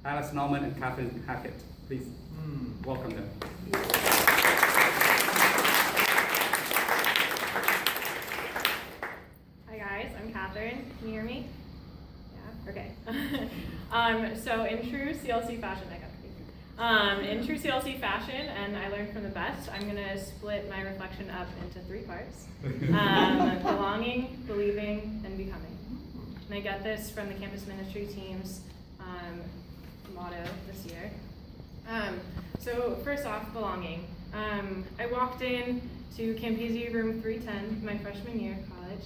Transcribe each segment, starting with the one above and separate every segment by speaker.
Speaker 1: Nauman and Kathryn Hackett. Please welcome them.
Speaker 2: Hi guys, I'm Kathryn. Can you hear me? Yeah? Okay. So in true CLC fashion, in true CLC fashion, and I learned from the best, I'm gonna split my reflection up into 3 parts. Belonging, believing, and becoming. And I get this from the campus ministry team's motto this year. So first off, belonging. I walked in to Campesi room 310 my freshman year of college,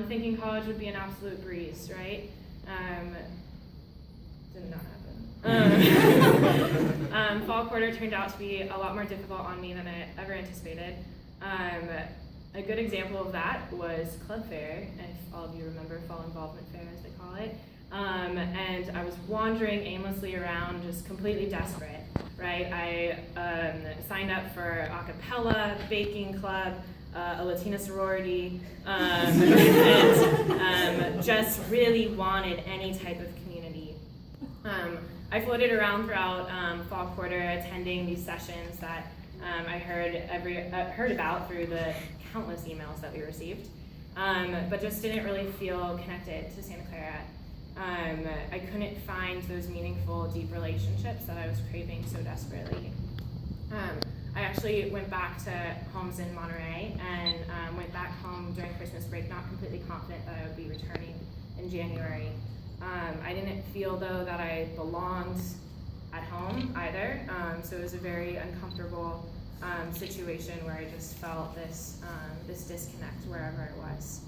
Speaker 2: thinking college would be an absolute breeze, right? Did not happen. Fall quarter turned out to be a lot more difficult on me than I ever anticipated. A good example of that was Club Fair, if all of you remember Fall Involvement Fair as they call it. And I was wandering aimlessly around, just completely desperate, right? I signed up for a cappella, baking club, a Latina sorority, and just really wanted any type of community. I floated around throughout fall quarter, attending these sessions that I heard about through the countless emails that we received, but just didn't really feel connected to Santa Clara. I couldn't find those meaningful, deep relationships that I was craving so desperately. I actually went back to homes in Monterey and went back home during Christmas break, not completely confident that I would be returning in January. I didn't feel, though, that I belonged at home either, so it was a very uncomfortable situation where I just felt this disconnect wherever I was.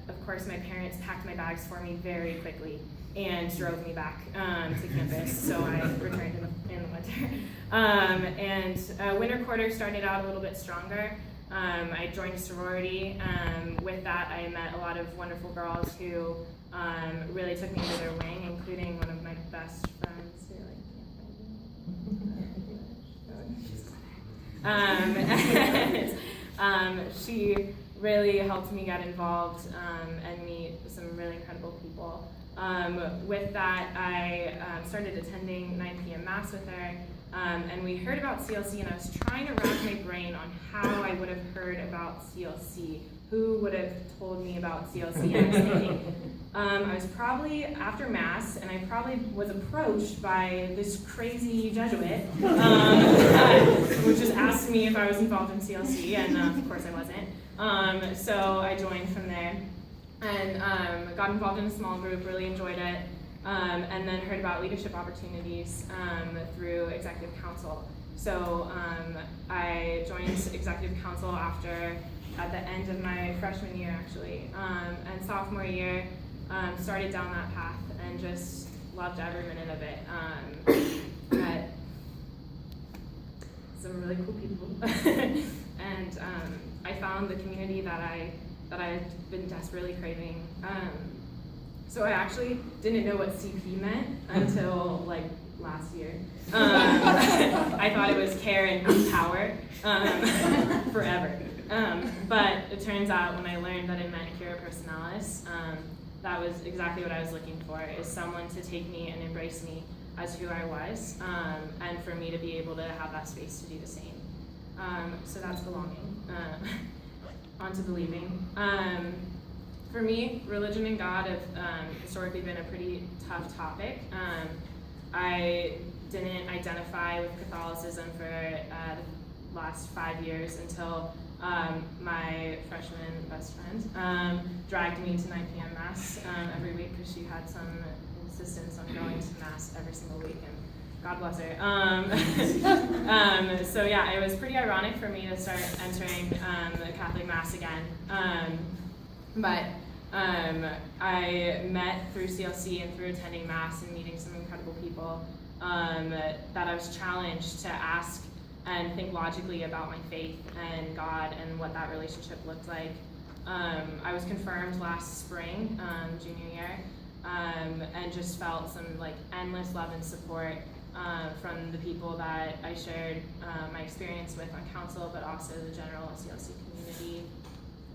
Speaker 2: Of course, my parents packed my bags for me very quickly and drove me back to campus, so I returned in the winter. Winter quarter started out a little bit stronger. I joined a sorority. With that, I met a lot of wonderful girls who really took me under their wing, including one of my best friends who she really helped me get involved and meet some really incredible people. With that, I started attending 9 p.m. Mass with her, and we heard about CLC, and I was trying to wrap my brain on how I would have heard about CLC. Who would have told me about CLC? And I was thinking, I was probably after Mass, and I probably was approached by this crazy Jesuit, who just asked me if I was involved in CLC, and of course I wasn't. So I joined from there, and got involved in a small group, really enjoyed it, and then heard about leadership opportunities through executive council. So I joined executive council at the end of my freshman year, actually, and sophomore year, started down that path and just loved every minute of it. Met some really cool people, and I found the community that I've been desperately craving. So I actually didn't know what CP meant until like last year. I thought it was care and power forever. But it turns out when I learned that it meant cura personalis, that was exactly what I was looking for, is someone to take me and embrace me as who I was, and for me to be able to have that space to do the same. So that's belonging. On to believing. For me, religion and God have historically been a pretty tough topic. I didn't identify with Catholicism for the last 5 years until my freshman best friend dragged me to 9 p.m. Mass every week because she had some insistence on going to Mass every single week, and God bless her. So yeah, it was pretty ironic for me to start entering the Catholic Mass again. But I met through CLC and through attending Mass and meeting some incredible people that I was challenged to ask and think logically about my faith and God and what that relationship looked like. I was confirmed last spring, junior year, and just felt some like endless love and support from the people that I shared my experience with on council, but also the general CLC community.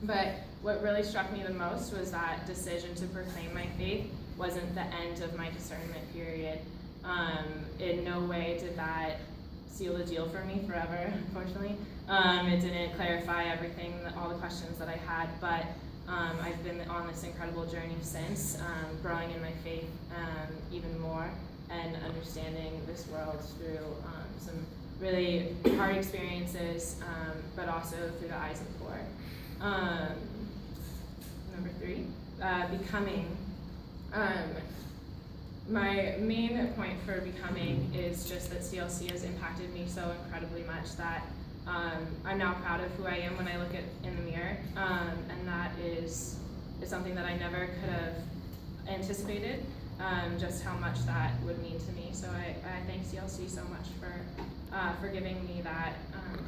Speaker 2: But what really struck me the most was that decision to proclaim my faith wasn't the end of my discernment period. In no way did that seal the deal for me forever, unfortunately. It didn't clarify everything, all the questions that I had, but I've been on this incredible journey since, growing in my faith even more and understanding this world through some really hard experiences, but also through the eyes of the Lord. Number 3, becoming. My main point for becoming is just that CLC has impacted me so incredibly much that I'm now proud of who I am when I look in the mirror, and that is something that I never could have anticipated, just how much that would mean to me. So I thank CLC so much for giving me that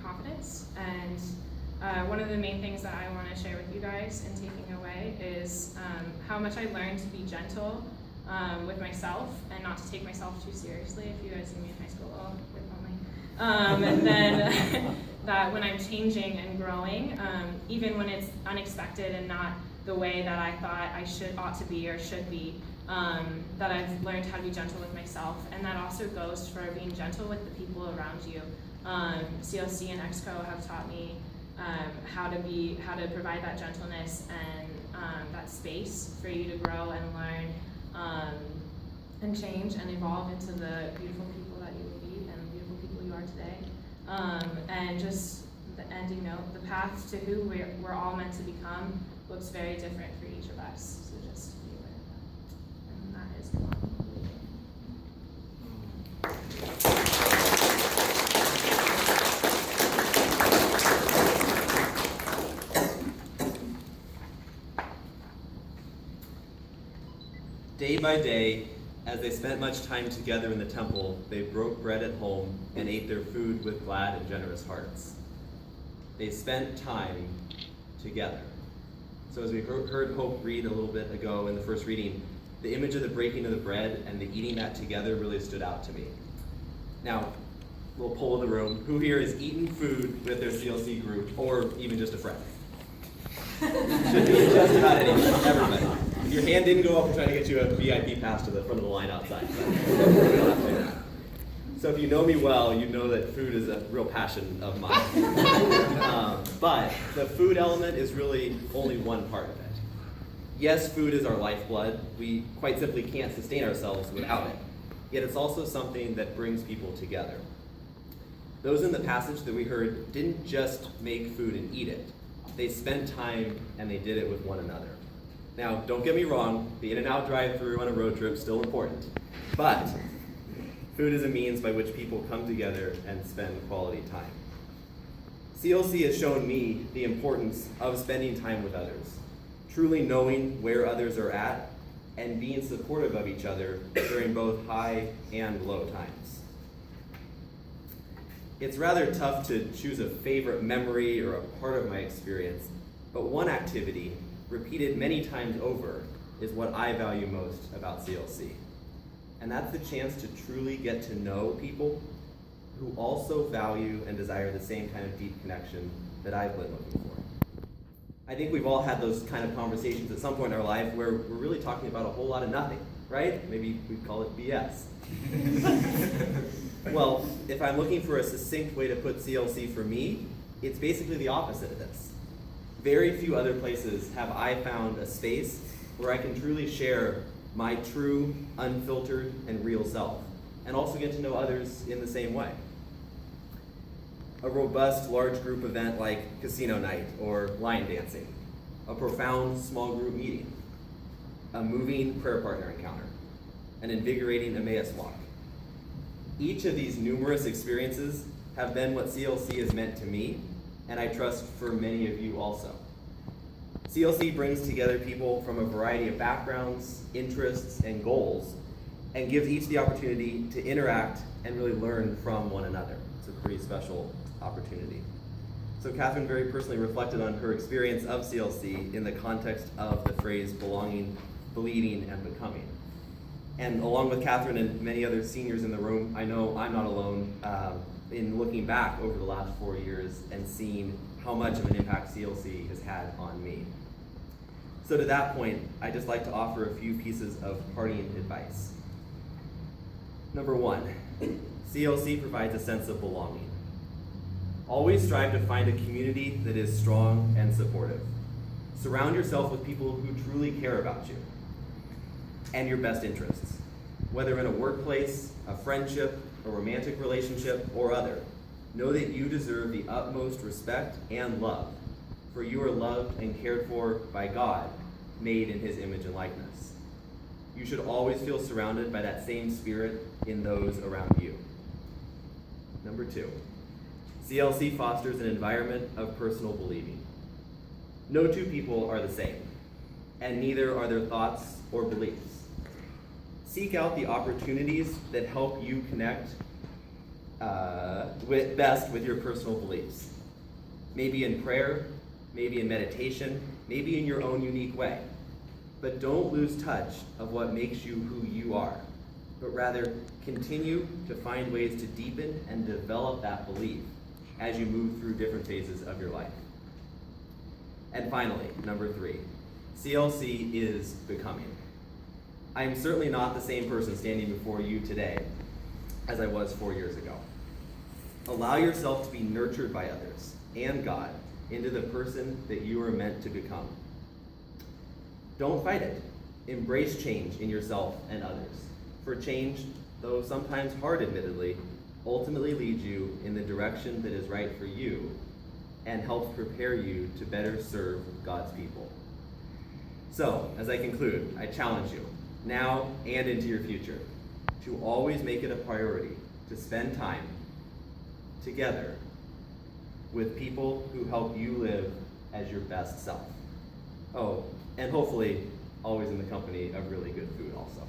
Speaker 2: confidence. And one of the main things that I want to share with you guys in taking away is how much I learned to be gentle with myself and not to take myself too seriously. If you guys see me in high school, oh, quit on me. And then that when I'm changing and growing, even when it's unexpected and not the way that I thought ought to be or should be, that I've learned how to be gentle with myself. And that also goes for being gentle with the people around you. CLC and Exco have taught me how to provide that gentleness and that space for you to grow and learn and change and evolve into the beautiful people that you will be and the beautiful people you are today. And just the ending note, the path to who we're all meant to become looks very different for each of us. So just be aware of that. And that is
Speaker 3: Day by day, as they spent much time together in the temple, they broke bread at home and ate their food with glad and generous hearts. They spent time together. So as we heard Hope read a little bit ago in the first reading, the image of the breaking of the bread and the eating that together really stood out to me. Now, little poll of the room, who here has eaten food with their CLC group, or even just a friend? Should be just about anyone, everybody. If your hand didn't go up, we're trying to get you a VIP pass to the front of the line outside. But we don't have to do that. So if you know me well, you know that food is a real passion of mine. But the food element is really only one part of it. Yes, food is our lifeblood. We quite simply can't sustain ourselves without it. Yet it's also something that brings people together. Those in the passage that we heard didn't just make food and eat it. They spent time and they did it with one another. Now, don't get me wrong, the In-N-Out drive-thru on a road trip is still important. But food is a means by which people come together and spend quality time. CLC has shown me the importance of spending time with others, truly knowing where others are at, and being supportive of each other during both high and low times. It's rather tough to choose a favorite memory or a part of my experience, but one activity, repeated many times over, is what I value most about CLC. And that's the chance to truly get to know people who also value and desire the same kind of deep connection that I've been looking for. I think we've all had those kind of conversations at some point in our life where we're really talking about a whole lot of nothing, right? Maybe we'd call it BS. Well, if I'm looking for a succinct way to put CLC for me, it's basically the opposite of this. Very few other places have I found a space where I can truly share my true, unfiltered, and real self, and also get to know others in the same way. A robust, large group event like casino night or line dancing, a profound small group meeting, a moving prayer partner encounter, an invigorating Emmaus walk. Each of these numerous experiences have been what CLC has meant to me, and I trust for many of you also. CLC brings together people from a variety of backgrounds, interests, and goals, and gives each the opportunity to interact and really learn from one another. It's a pretty special opportunity. So Kathryn very personally reflected on her experience of CLC in the context of the phrase belonging, believing, and becoming. And along with Kathryn and many other seniors in the room, I know I'm not alone in looking back over the last 4 years and seeing how much of an impact CLC has had on me. So to that point, I'd just like to offer a few pieces of parting advice. Number 1, CLC provides a sense of belonging. Always strive to find a community that is strong and supportive. Surround yourself with people who truly care about you and your best interests, whether in a workplace, a friendship, a romantic relationship, or other. Know that you deserve the utmost respect and love, for you are loved and cared for by God, made in his image and likeness. You should always feel surrounded by that same spirit in those around you. Number 2, CLC fosters an environment of personal believing. No two people are the same, and neither are their thoughts or beliefs. Seek out the opportunities that help you connect best with your personal beliefs. Maybe in prayer, maybe in meditation, maybe in your own unique way. But don't lose touch of what makes you who you are, but rather continue to find ways to deepen and develop that belief as you move through different phases of your life. And finally, number 3, CLC is becoming. I am certainly not the same person standing before you today as I was 4 years ago. Allow yourself to be nurtured by others and God into the person that you are meant to become. Don't fight it. Embrace change in yourself and others. For change, though sometimes hard admittedly, ultimately leads you in the direction that is right for you and helps prepare you to better serve God's people. So, as I conclude, I challenge you, now and into your future, to always make it a priority to spend time together with people who help you live as your best self. Oh, and hopefully always in the company of really good food also.